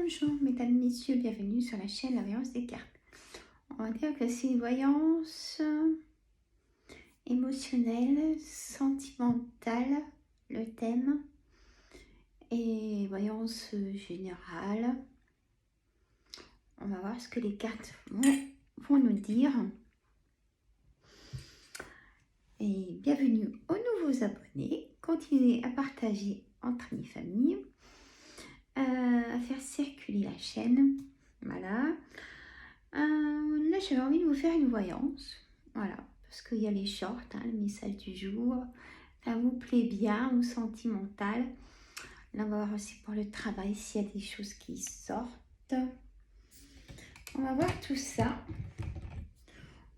Bonjour mesdames, messieurs, bienvenue sur la chaîne La Voyance des cartes. On va dire que c'est une voyance émotionnelle, sentimentale, le thème, et voyance générale. On va voir ce que les cartes vont nous dire. Et bienvenue aux nouveaux abonnés. Continuez à partager entre amis et famille, à faire circuler la chaîne. Voilà. Là, j'avais envie de vous faire une voyance. Voilà. Parce qu'il y a les shorts, le message du jour. Ça vous plaît bien ou sentimental. Là, on va voir aussi pour le travail s'il y a des choses qui sortent. On va voir tout ça.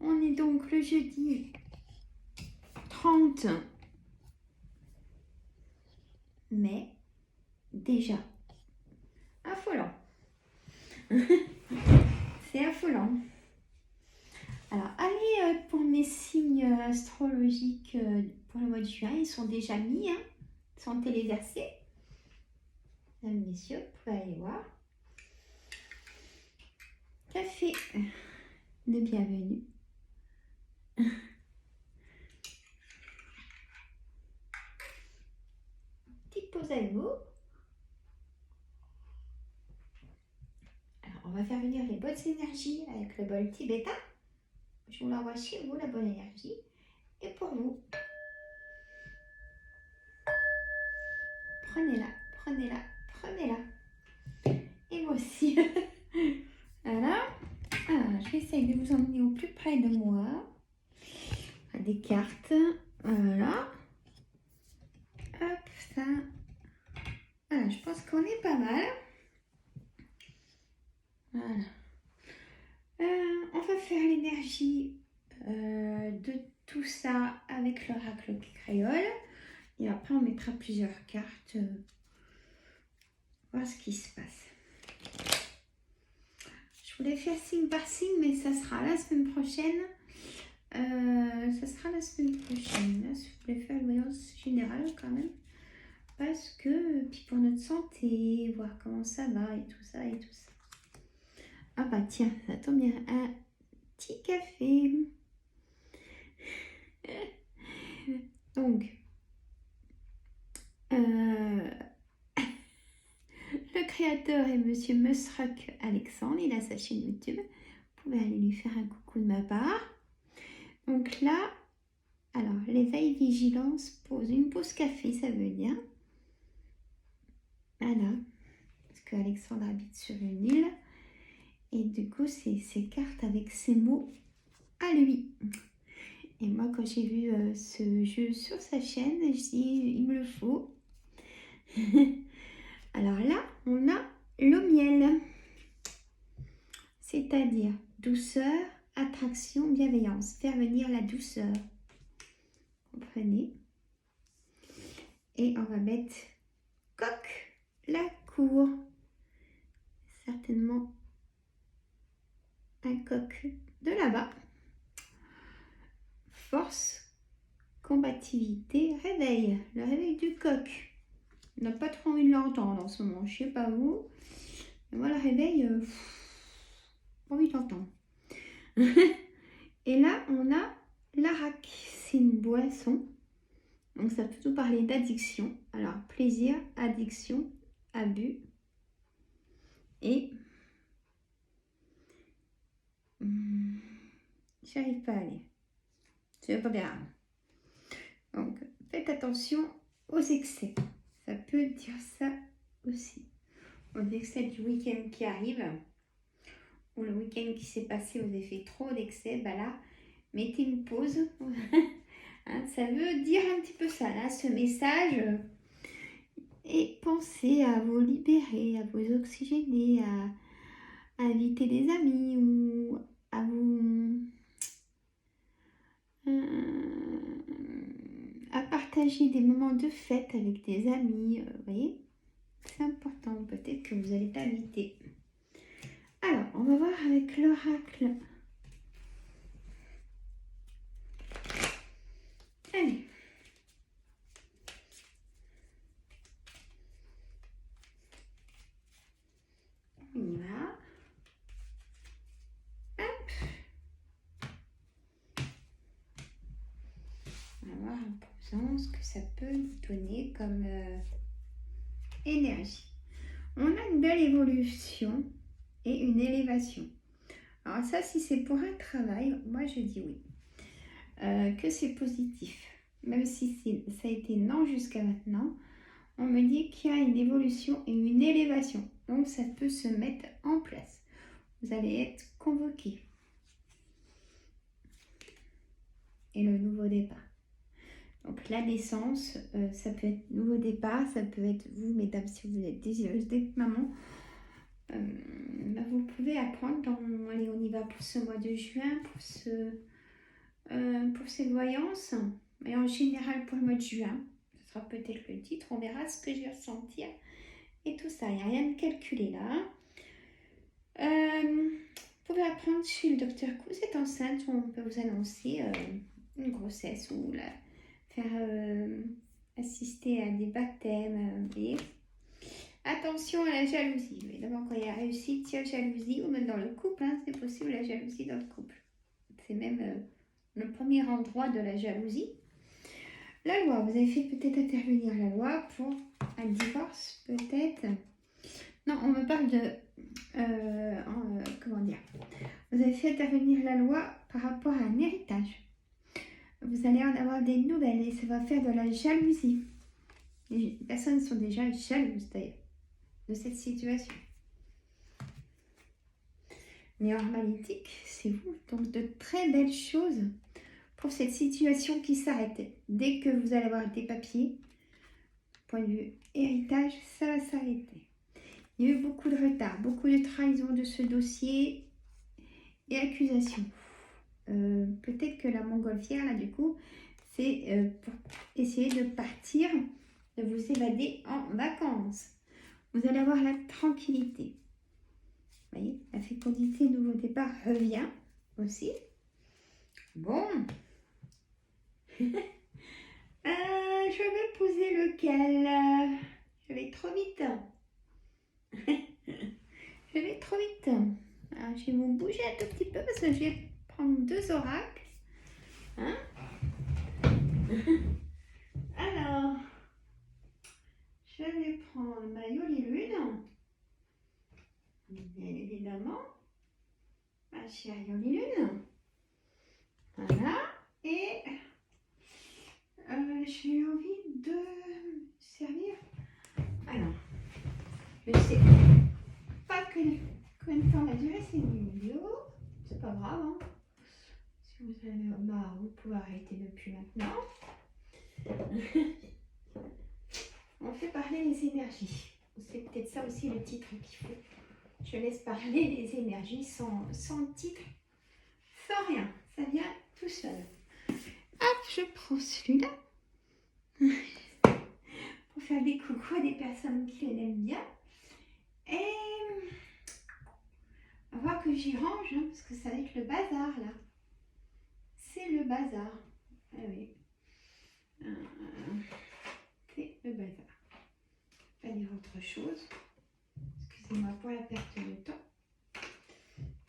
On est donc le jeudi 30 mai. Déjà. Affolant. C'est affolant. Alors, allez pour mes signes astrologiques pour le mois de juin. Ils sont déjà mis. Ils sont téléversés. Mesdames, messieurs, vous pouvez aller voir. Café de bienvenue. Petite pause avec vous. Alors, on va faire venir les bonnes énergies avec le bol tibétain. Je vous l'envoie chez vous, la bonne énergie. Et pour vous, prenez-la, prenez-la, prenez-la. Et moi aussi. Voilà. Alors, je vais essayer de vous emmener au plus près de moi. Des cartes. Voilà. Hop, ça. Voilà, je pense qu'on est pas mal. Voilà. On va faire l'énergie de tout ça avec l'oracle créole. Et après, on mettra plusieurs cartes. Voir ce qui se passe. Je voulais faire signe par signe, mais ça sera la semaine prochaine. Là, si vous voulez faire une voyance générale quand même. Parce que, puis pour notre santé, voir comment ça va et tout ça et tout ça. Ah bah tiens, ça tombe bien, un petit café. Donc, le créateur est Monsieur Musrak Alexandre, il a sa chaîne YouTube. Vous pouvez aller lui faire un coucou de ma part. Donc là, alors l'éveil vigilance, pause, une pause café, ça veut dire. Voilà, parce qu'Alexandre habite sur une île. Et du coup, c'est ces cartes avec ces mots à lui. Et moi, quand j'ai vu ce jeu sur sa chaîne, je dis, il me le faut. Alors là, on a le miel. C'est-à-dire douceur, attraction, bienveillance. Faire venir la douceur. Comprenez? Et on va mettre coq, la cour. Certainement un coq de là-bas. Force, combativité, réveil. Le réveil du coq. On n'a pas trop envie de l'entendre en ce moment. Je ne sais pas vous. Mais moi, le réveil, pas envie de l'entendre. Et là, on a l'arak. C'est une boisson. Donc, ça peut plutôt parler d'addiction. Alors, plaisir, addiction, abus. Et j'arrive pas à aller. C'est pas bien. Donc, faites attention aux excès. Ça peut dire ça aussi. Aux excès du week-end qui arrive. Ou le week-end qui s'est passé, vous avez fait trop d'excès. Ben là, mettez une pause. Ça veut dire un petit peu ça, là, ce message. Et pensez à vous libérer, à vous oxygéner, à inviter des amis ou à vous... à partager des moments de fête avec des amis, vous voyez, c'est important, peut-être que vous allez t'inviter. Alors, on va voir avec l'oracle. Allez. ce que ça peut vous donner comme énergie. On a une belle évolution et une élévation. Alors ça, si c'est pour un travail, moi je dis oui. Que c'est positif. Même si ça a été non jusqu'à maintenant, on me dit qu'il y a une évolution et une élévation. Donc ça peut se mettre en place. Vous allez être convoqué. Et le nouveau départ. Donc la naissance, ça peut être nouveau départ, ça peut être vous, mesdames, si vous êtes désireuse d'être maman. Vous pouvez apprendre, allez, on y va pour ce mois de juin, pour cette voyance. Et en général pour le mois de juin, ce sera peut-être le titre, on verra ce que je vais ressentir. Et tout ça, il n'y a rien de calculé là. Vous pouvez apprendre chez le docteur que vous êtes enceinte, on peut vous annoncer une grossesse ou faire assister à des baptêmes. Et attention à la jalousie. Évidemment, quand il y a réussite, il y a jalousie, ou même dans le couple, hein, c'est possible la jalousie dans le couple. C'est même le premier endroit de la jalousie. La loi, vous avez fait peut-être intervenir la loi pour un divorce, peut-être. Non, on me parle de... comment dire? Vous avez fait intervenir la loi par rapport à un héritage. Vous allez en avoir des nouvelles et ça va faire de la jalousie. Les personnes sont déjà jalouses d'ailleurs de cette situation. Mais en réalité, c'est vous. Donc de très belles choses pour cette situation qui s'arrête. Dès que vous allez avoir des papiers, point de vue héritage, ça va s'arrêter. Il y a eu beaucoup de retard, beaucoup de trahison de ce dossier et accusations. Peut-être que la montgolfière, là, du coup, c'est pour essayer de partir, de vous évader en vacances. Vous allez avoir la tranquillité. Vous voyez, la fécondité, nouveau départ revient aussi. Bon. Je vais poser lequel? Je vais trop vite. Je vais trop vite. Alors, je vais me bouger un tout petit peu parce que je vais prendre 2 oracles. Hein? Alors, je vais prendre ma Yoli Lune. Bien évidemment. Ma chère Yoli Lune. Voilà. Et j'ai envie de servir. Alors, je sais pas combien de temps va durer cette vidéo. C'est pas grave. Hein. Si vous avez marre, vous pouvez arrêter depuis maintenant. On fait parler les énergies. C'est peut-être ça aussi le titre qu'il faut. Je laisse parler les énergies sans titre, sans rien. Ça vient tout seul. Hop, je prends celui-là. Pour faire des coucous à des personnes qui l'aiment bien. Et on va voir que j'y range, hein, parce que ça va être le bazar là. C'est le bazar. Ah oui. C'est le bazar. Pas dire autre chose. Excusez-moi pour la perte de temps.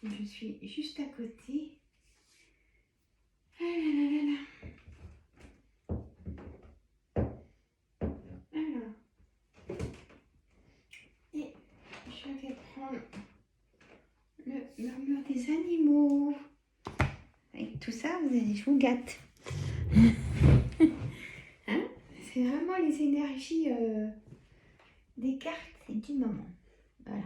Je suis juste à côté. Ah là là là là. Alors. Et je vais prendre le murmure des animaux. Avec tout ça, je vous gâte. Hein? C'est vraiment les énergies des cartes et du moment. Voilà.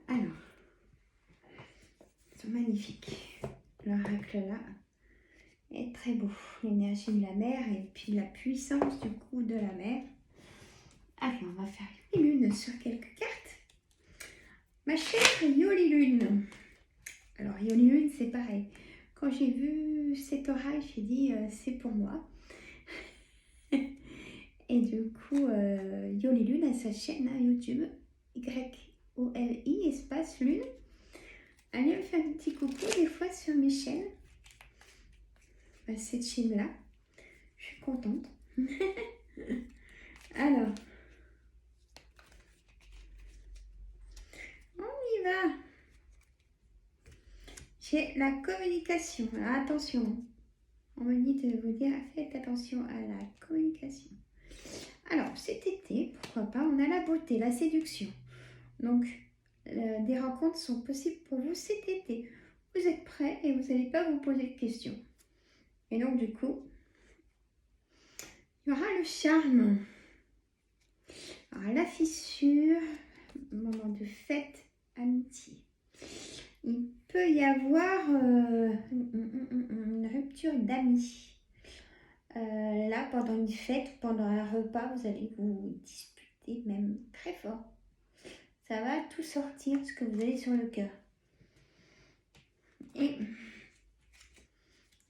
Alors, ils sont magnifiques. L'oracle là est très beau. L'énergie de la mer et puis la puissance du coup de la mer. Allez, on va faire une lune sur quelques cartes. Ma chère Yoli Lune. Alors, Yoli Lune, c'est pareil. Quand j'ai vu cet oracle, j'ai dit c'est pour moi. Et du coup, Yoli Lune a sa chaîne hein, YouTube, YOLI, espace Lune. Allez me faire un petit coucou des fois sur mes chaînes. Bah, cette chaîne-là, je suis contente. Alors, on y va. J'ai la communication communication. Alors, attention, on me dit de vous dire, faites attention à la communication. Alors, cet été, pourquoi pas, on a la beauté, la séduction. Donc, des rencontres sont possibles pour vous cet été. Vous êtes prêts et vous n'allez pas vous poser de questions. Et donc, du coup, il y aura le charme. Alors, la fissure, moment de fête, amitié. Il peut y avoir une rupture d'amis. Là, pendant une fête, pendant un repas, vous allez vous disputer même très fort. Ça va tout sortir ce que vous avez sur le cœur. Et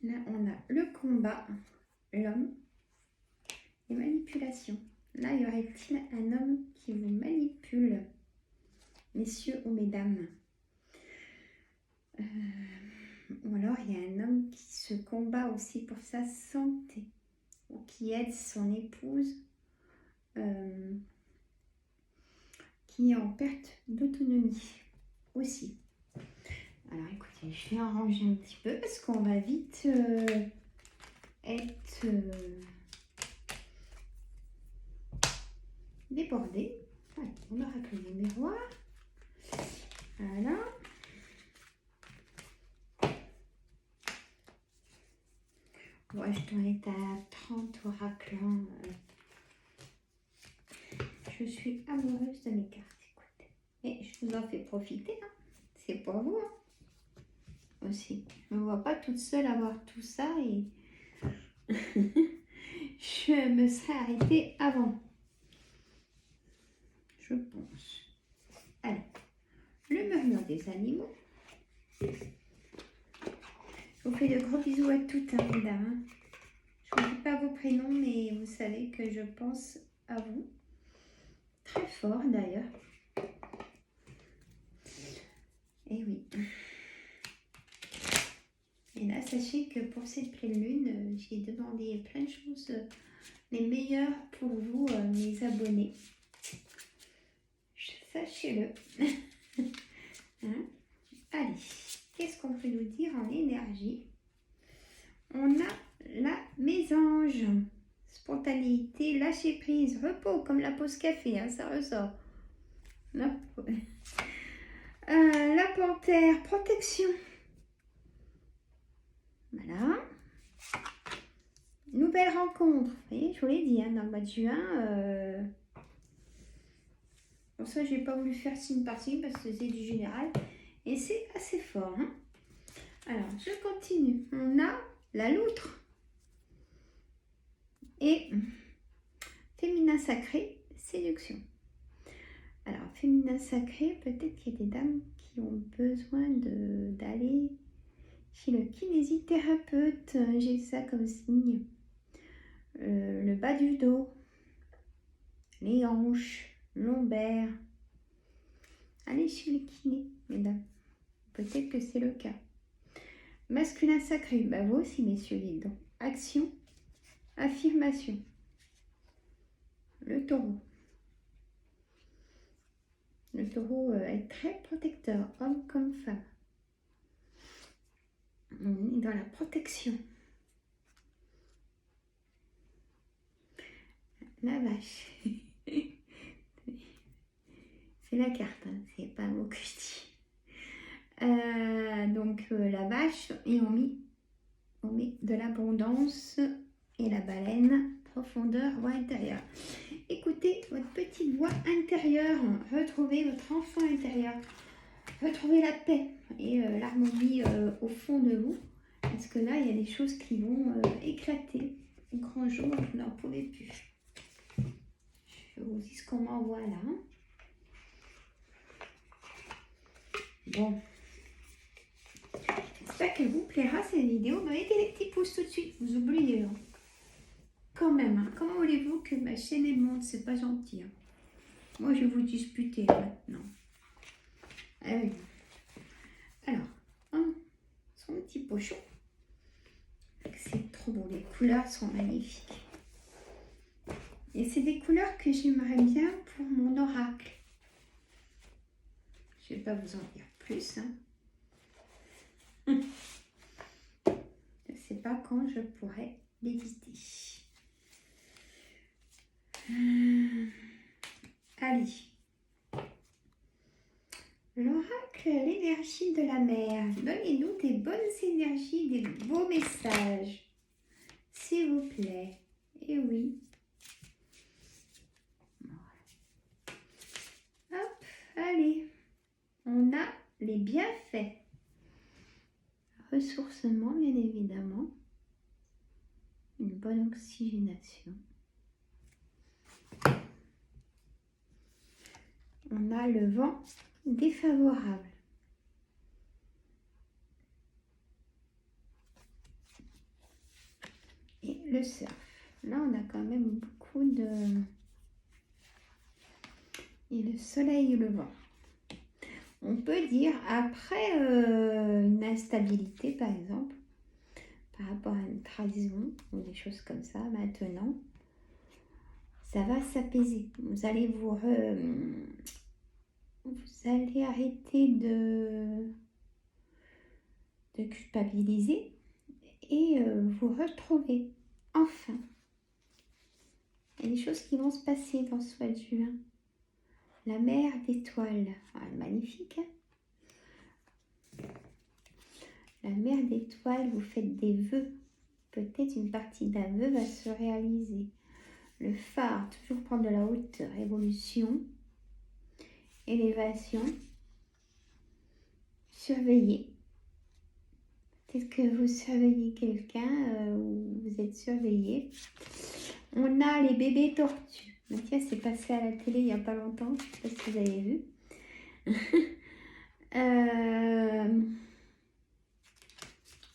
là, on a le combat, l'homme, et manipulation. Là, y aurait-il un homme qui vous manipule, messieurs ou mesdames? Ou alors, il y a un homme qui se combat aussi pour sa santé, ou qui aide son épouse, qui est en perte d'autonomie aussi. Alors, écoutez, je vais en ranger un petit peu parce qu'on va vite être débordé. Allez, on aura que les miroirs. Voilà. Ouais, je dois être à 30 oraclants. Je suis amoureuse de mes cartes, écoutez. Et je vous en fais profiter, hein. C'est pour vous, hein. Aussi. Je ne me vois pas toute seule avoir tout ça et je me serais arrêtée avant. Je pense. Allez, le murmure des animaux. Je vous fais de gros bisous à toutes, hein, mesdames. Je ne vous dis pas vos prénoms, mais vous savez que je pense à vous. Très fort d'ailleurs. Et oui. Et là, sachez que pour cette pleine lune, j'ai demandé plein de choses, les meilleures pour vous, mes abonnés. Sachez-le. Hein? Allez, qu'est-ce qu'on peut nous dire en énergie? On a la mésange. Spontanéité, lâcher prise, repos, comme la pause café, hein, ça ressort. La panthère, protection. Voilà. Nouvelle rencontre. Vous voyez, je vous l'ai dit, hein, dans le mois de juin. Pour ça, je n'ai pas voulu faire signe par signe parce que c'est du général. Et c'est assez fort. Hein. Alors, je continue. On a la loutre. Et féminin sacré, séduction. Alors, féminin sacré, peut-être qu'il y a des dames qui ont besoin d'aller chez le kinésithérapeute. J'ai ça comme signe. Le bas du dos, les hanches, lombaires. Allez chez le kiné, mesdames. Peut-être que c'est le cas. Masculin sacré, bah vous aussi, messieurs, dites donc. Action, affirmation. Le taureau. Le taureau est très protecteur, homme comme femme. On est dans la protection. La vache. C'est la carte, hein, c'est pas un mot que je dis. Donc la vache, et on met de l'abondance et la baleine, profondeur, voix intérieure. Écoutez votre petite voix intérieure, retrouvez votre enfant intérieur, retrouvez la paix et l'harmonie au fond de vous. Parce que là, il y a des choses qui vont éclater au grand jour, vous n'en pouvez plus. Je vous dis ce qu'on m'envoie là. Bon. J'espère qu'elle vous plaira cette vidéo. Mettez les petits pouces tout de suite, vous oubliez. Hein. Quand même, hein. Comment voulez-vous que ma chaîne elle monte? C'est pas gentil. Hein. Moi, je vais vous disputer maintenant. Ah oui. Alors, son petit pochon. C'est trop beau, les couleurs sont magnifiques. Et c'est des couleurs que j'aimerais bien pour mon oracle. Je ne vais pas vous en dire plus. Hein. sais pas quand je pourrai l'éditer. Allez. L'oracle, l'énergie de la mer. Donnez-nous des bonnes énergies, des beaux messages. S'il vous plaît. Et oui. Hop, allez. On a les bienfaits. Ressourcement, bien évidemment. Une bonne oxygénation. On a le vent défavorable. Et le surf. Là, on a quand même beaucoup de... Et le soleil et le vent. On peut dire, après une instabilité, par exemple, par rapport à une trahison ou des choses comme ça, maintenant, ça va s'apaiser. Vous allez vous allez arrêter de culpabiliser et vous retrouver. Enfin, il y a des choses qui vont se passer dans ce mois de juin. La mer d'étoiles, magnifique. Hein, la mer d'étoiles, vous faites des vœux. Peut-être une partie d'un vœu va se réaliser. Le phare, toujours prendre de la hauteur, évolution, élévation, surveiller. Peut-être que vous surveillez quelqu'un ou vous êtes surveillé. On a les bébés tortues. Tiens, c'est passé à la télé il n'y a pas longtemps. Je ne sais pas si vous avez vu.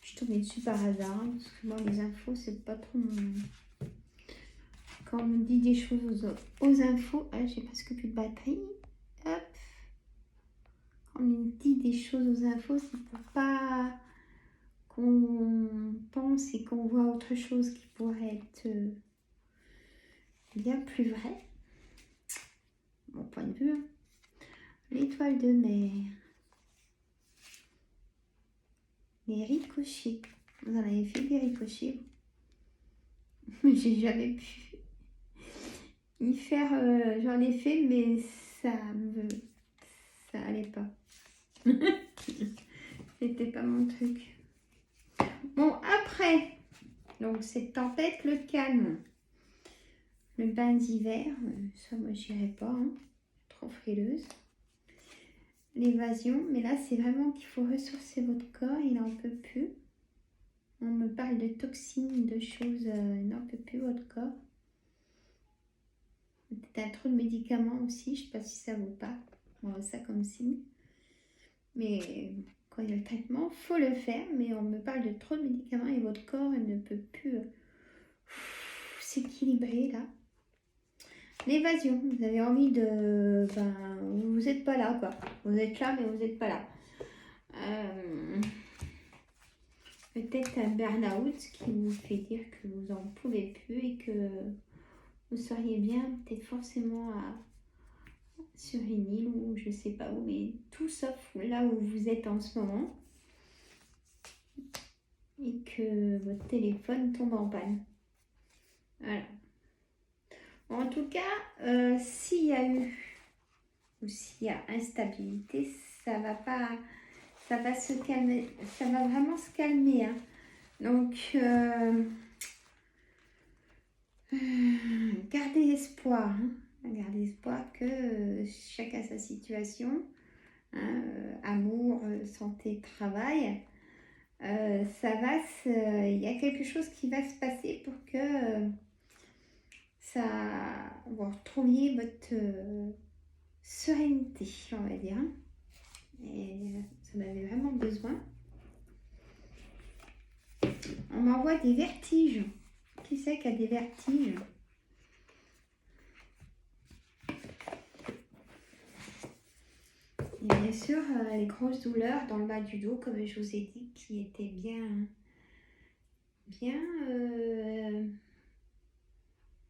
Je suis tombée dessus par hasard. Parce que moi, les infos, c'est pas trop mon... Quand on me dit des choses aux infos, j'ai presque plus de batterie. Hop. Quand on me dit des choses aux infos, c'est pour pas qu'on pense et qu'on voit autre chose qui pourrait être bien plus vrai. Mon point de vue. L'étoile de mer. Les ricochets. Vous en avez fait des ricochets? J'ai jamais pu y faire. J'en ai fait, mais ça allait pas. C'était pas mon truc. Bon, après, donc cette tempête, le calme. Le bain d'hiver, ça moi j'irai pas, hein. Trop frileuse. L'évasion, mais là c'est vraiment qu'il faut ressourcer votre corps, il n'en peut plus. On me parle de toxines, de choses, il n'en peut plus votre corps. Peut-être un trop de médicaments aussi, je ne sais pas si ça vous parle. On voit ça comme signe. Mais quand il y a le traitement, il faut le faire, mais on me parle de trop de médicaments et votre corps il ne peut plus s'équilibrer là. L'évasion, vous avez envie de... vous n'êtes pas là, quoi. Vous êtes là, mais vous n'êtes pas là. Peut-être un burn-out qui vous fait dire que vous n'en pouvez plus et que vous seriez bien, peut-être forcément sur une île ou je ne sais pas où, mais tout sauf là où vous êtes en ce moment. Et que votre téléphone tombe en panne. Voilà. En tout cas, s'il y a eu ou s'il y a instabilité, ça va se calmer, ça va vraiment se calmer. Hein. Donc, gardez espoir. Hein. Gardez espoir que chacun sa situation. Hein, amour, santé, travail. Il y a quelque chose qui va se passer pour que vous retrouviez votre sérénité, on va dire. Et ça en avait vraiment besoin. On m'envoie des vertiges. Qui c'est qui a des vertiges? Et bien sûr, les grosses douleurs dans le bas du dos, comme je vous ai dit, qui étaient bien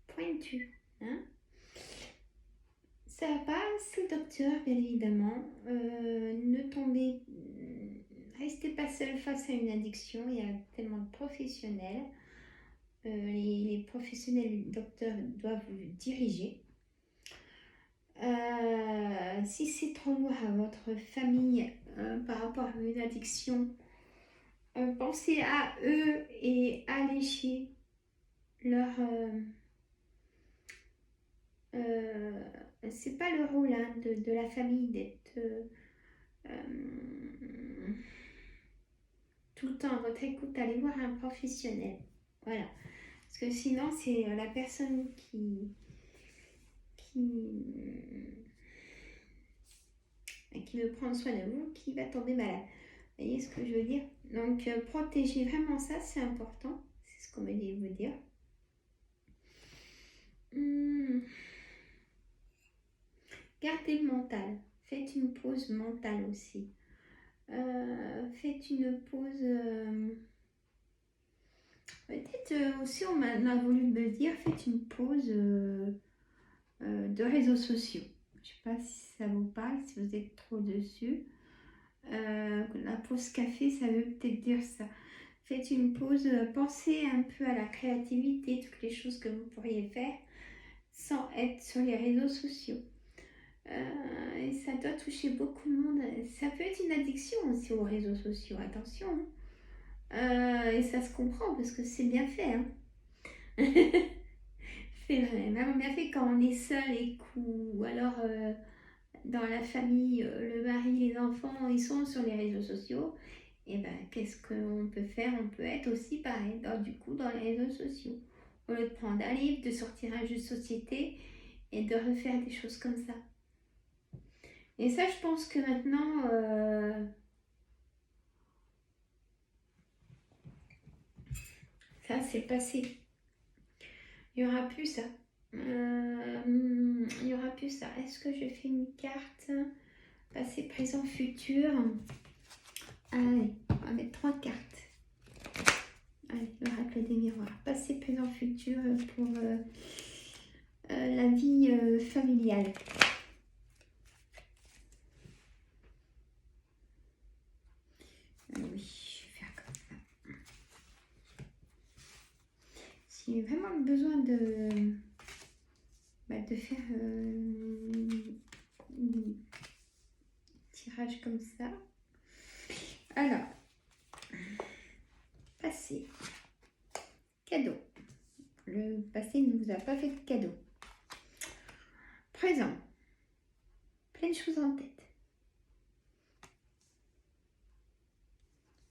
pointues. Hein, ça passe, le docteur, bien évidemment. Ne tombez Restez pas seul face à une addiction, il y a tellement de professionnels. Les professionnels, les docteurs doivent vous diriger. Si c'est trop lourd à votre famille par rapport à une addiction, pensez à eux et alléger leur... c'est pas le rôle hein, de la famille d'être tout le temps à votre écoute. Allez voir un professionnel. Voilà. Parce que sinon, c'est la personne qui veut prendre soin de vous qui va tomber malade. Vous voyez ce que je veux dire? Donc, protégez vraiment ça, c'est important. C'est ce qu'on m'a dit de vous dire. Gardez le mental. Faites une pause mentale aussi. Faites une pause... Peut-être aussi, on m'a voulu me dire, faites une pause de réseaux sociaux. Je ne sais pas si ça vous parle, si vous êtes trop dessus. La pause café, ça veut peut-être dire ça. Faites une pause, pensez un peu à la créativité, toutes les choses que vous pourriez faire sans être sur les réseaux sociaux. Et ça doit toucher beaucoup de monde. Ça peut être une addiction aussi aux réseaux sociaux, attention. Et ça se comprend parce que c'est bien fait. Hein. C'est vraiment bien fait quand on est seul ou alors dans la famille, le mari, les enfants, ils sont sur les réseaux sociaux. Et ben, qu'est-ce qu'on peut faire? On peut être aussi pareil, du coup, dans les réseaux sociaux. Au lieu de prendre un livre, de sortir un jeu de société et de refaire des choses comme ça. Et ça, je pense que maintenant, ça, c'est passé. Il n'y aura plus ça. Il n'y aura plus ça. Est-ce que je fais une carte passé, présent, futur? Allez, on va mettre 3 cartes. Allez, l'oracle des miroirs. Passé, présent, futur pour la vie familiale. Oui, je vais faire comme ça. J'ai vraiment besoin de faire un tirage comme ça. Alors, passé. Cadeau. Le passé ne vous a pas fait de cadeau. Présent. Plein de choses en tête.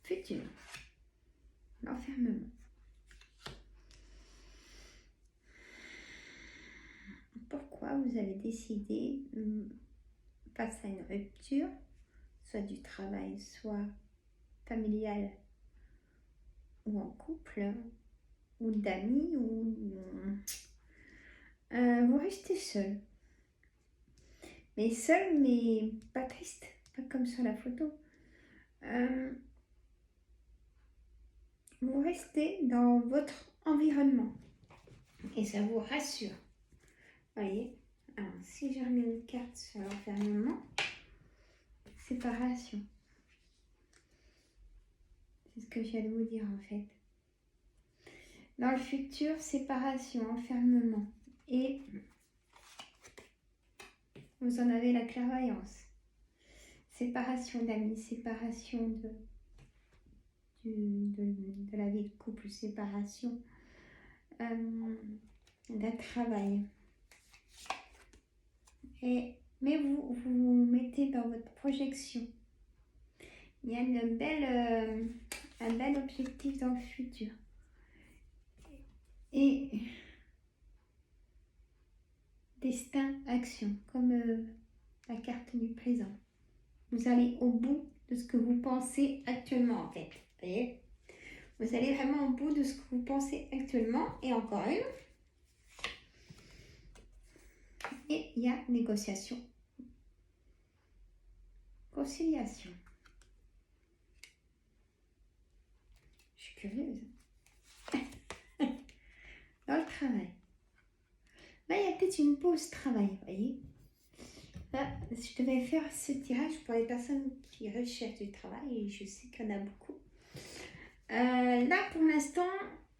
Futur. L'enfermement. Pourquoi vous avez décidé, face à une rupture, soit du travail, soit familial, ou en couple, ou d'amis, ou vous restez seul. Mais seul, mais pas triste, pas comme sur la photo. Vous restez dans votre environnement et ça vous rassure. Voyez, alors si je remets une carte sur l'enfermement, séparation. C'est ce que je viens de vous dire en fait. Dans le futur, séparation, enfermement. Et vous en avez la clairvoyance. Séparation d'amis, séparation de la vie de couple, séparation d'un travail. Mais vous vous mettez dans votre projection. Il y a un bel objectif dans le futur. Et destin, action, comme la carte du présent. Vous allez au bout de ce que vous pensez actuellement en fait. Vous voyez? Vous allez vraiment au bout de ce que vous pensez actuellement. Et encore une. Et il y a négociation. Conciliation. Je suis curieuse. Dans le travail. Là, il y a peut-être une pause travail, vous voyez. Là, je devais faire ce tirage pour les personnes qui recherchent du travail et je sais qu'il y en a beaucoup. Là, pour l'instant,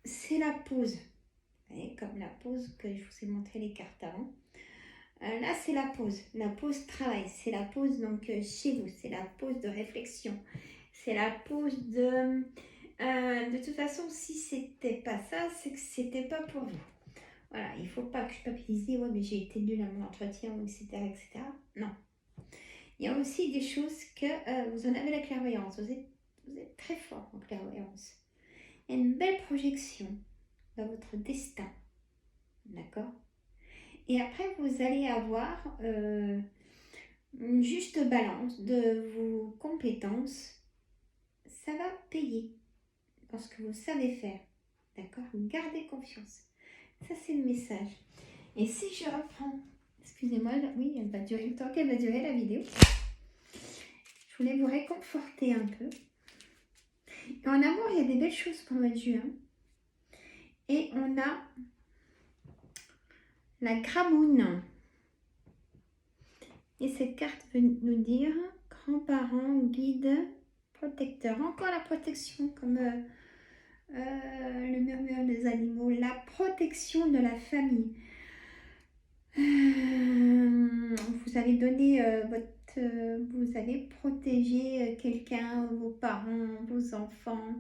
c'est la pause. Vous voyez, comme la pause que je vous ai montré les cartes avant. Là, c'est la pause travail, c'est la pause donc chez vous, c'est la pause de réflexion, c'est la pause de toute façon, si c'était pas ça, c'est que c'était pas pour vous. Voilà, il faut pas culpabiliser, ouais, mais j'ai été nulle à mon entretien, etc., etc. Non. Il y a aussi des choses que vous en avez la clairvoyance, vous êtes très fort en clairvoyance. Il y a une belle projection dans votre destin, d'accord? Et après, vous allez avoir une juste balance de vos compétences. Ça va payer dans ce que vous savez faire. D'accord? Gardez confiance. Ça, c'est le message. Et si je reprends, excusez-moi, oui, elle va durer le temps qu'elle va durer la vidéo. Je voulais vous réconforter un peu. Et en amour, il y a des belles choses pour le mois de juin. Et on a la Gramoune. Et cette carte veut nous dire grands-parents, guides, protecteurs. Encore la protection, comme le murmure des animaux, la protection de la famille. Vous allez donner vous allez protéger quelqu'un, vos parents, vos enfants.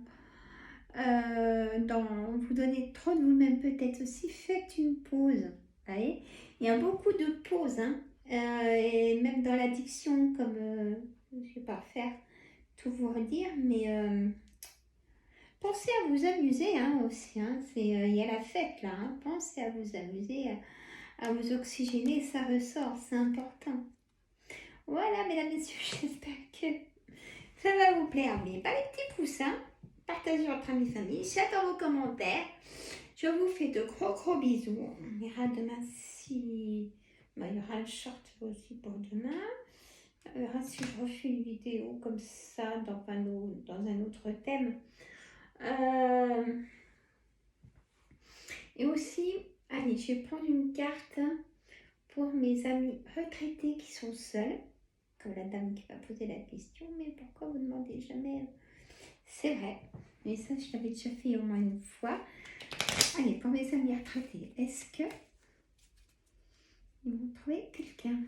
Vous donnez trop de vous-même peut-être aussi. Faites une pause. Voyez, il y a beaucoup de pauses, hein. Et même dans l'addiction, comme je ne vais pas faire tout vous redire, mais pensez à vous amuser hein, aussi. Hein. Il y a la fête là. Hein. Pensez à vous amuser, à vous oxygéner, ça ressort, c'est important. Voilà, mesdames, messieurs, j'espère que ça va vous plaire. N'oubliez pas les petits pouces, hein. Partagez votre ami famille, j'attends vos commentaires. Je vous fais de gros bisous. On ira demain si... il y aura le short aussi pour demain. On verra si je refais une vidéo comme ça dans un autre thème. Et aussi, allez, je vais prendre une carte pour mes amis retraités qui sont seuls. Comme la dame qui m'a posé la question, mais pourquoi vous ne demandez jamais? C'est vrai, mais ça je l'avais déjà fait au moins une fois. Allez, pour mes amis retraités, est-ce que ils vont trouver quelqu'un?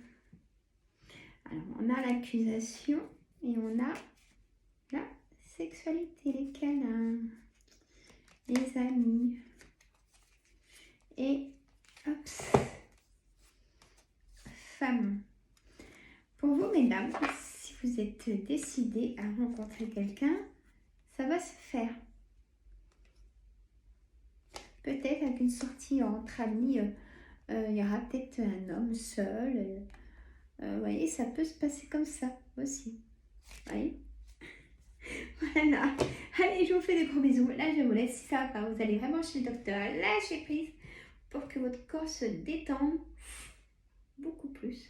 Alors, on a l'accusation et on a la sexualité, les câlins, les amis. Et, hop, femme. Pour vous, mesdames, si vous êtes décidées à rencontrer quelqu'un, ça va se faire. Peut-être avec une sortie entre amis, il y aura peut-être un homme seul. Vous voyez, ça peut se passer comme ça aussi. Vous voyez? Voilà. Allez, je vous fais des gros bisous. Là, je vous laisse. Si ça va pas, vous allez vraiment chez le docteur. Lâchez prise pour que votre corps se détende beaucoup plus.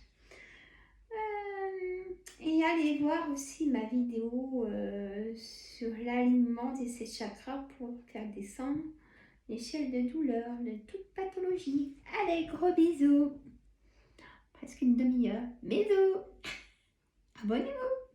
Et allez voir aussi ma vidéo sur l'alignement de ces chakras pour faire descendre l'échelle de douleur de toute pathologie. Allez, gros bisous. Presque une demi-heure. Bisous. Abonnez-vous.